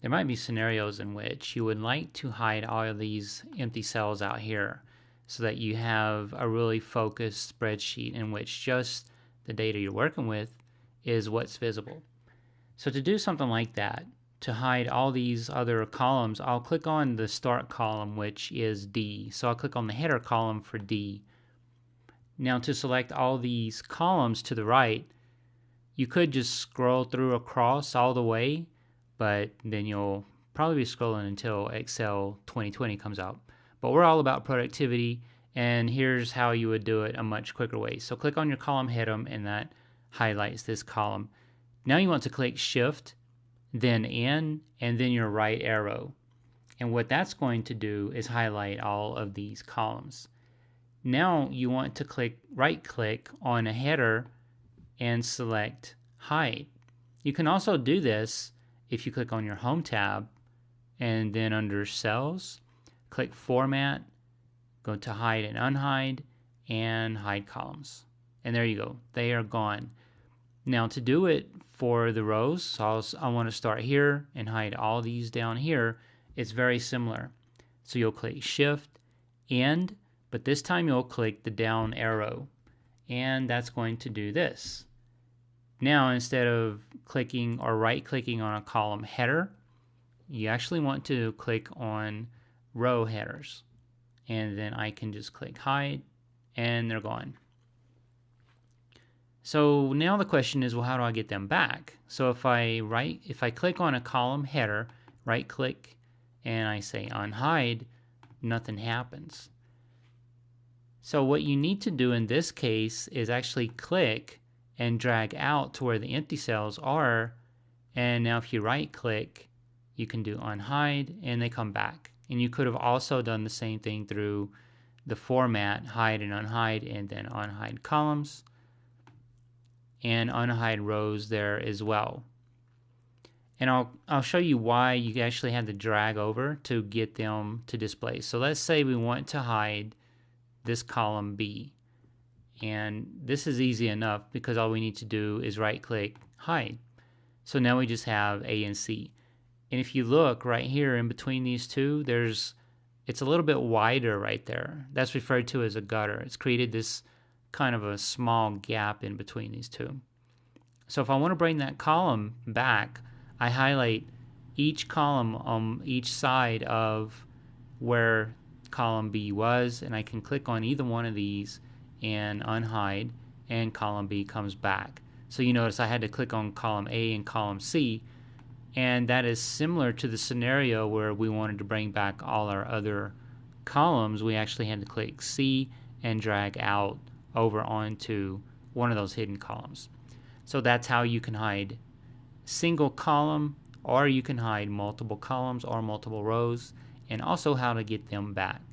there might be scenarios in which you would like to hide all of these empty cells out here so that you have a really focused spreadsheet in which just the data you're working with is what's visible. So to do something like that, to hide all these other columns, I'll click on the start column, which is D. So I'll click on the header column for D. Now to select all these columns to the right, you could just scroll through across all the way, but then you'll probably be scrolling until Excel 2020 comes out. But we're all about productivity, and here's how you would do it a much quicker way. So click on your column header, and that highlights this column. Now you want to click Shift, then N, and then your right arrow. And what that's going to do is highlight all of these columns. Now you want to right click on a header and select Hide. You can also do this if you click on your Home tab and then under Cells, click Format, go to Hide and Unhide, and Hide Columns. And there you go, they are gone. Now to do it for the rows, so I want to start here and hide all these down here. It's very similar. So you'll click Shift, End, but this time you'll click the down arrow, and that's going to do this. Now instead of clicking or right clicking on a column header, you actually want to click on row headers, and then I can just click Hide, and they're gone. So now the question is, well, how do I get them back? So if I click on a column header, right click, and I say unhide, nothing happens. So what you need to do in this case is actually click and drag out to where the empty cells are, and now if you right click, you can do unhide and they come back. And you could have also done the same thing through the format, hide and unhide, and then unhide columns and unhide rows there as well. And I'll show you why you actually had to drag over to get them to display. So let's say we want to hide this column B. And this is easy enough because all we need to do is right click, hide. So now we just have A and C. And if you look right here in between these two, it's a little bit wider right there. That's referred to as a gutter. It's created this kind of a small gap in between these two. So if I want to bring that column back, I highlight each column on each side of where column B was, and I can click on either one of these and unhide, and column B comes back. So you notice I had to click on column A and column C, and that is similar to the scenario where we wanted to bring back all our other columns. We actually had to click C and drag out over onto one of those hidden columns. So that's how you can hide single column, or you can hide multiple columns or multiple rows, and also how to get them back.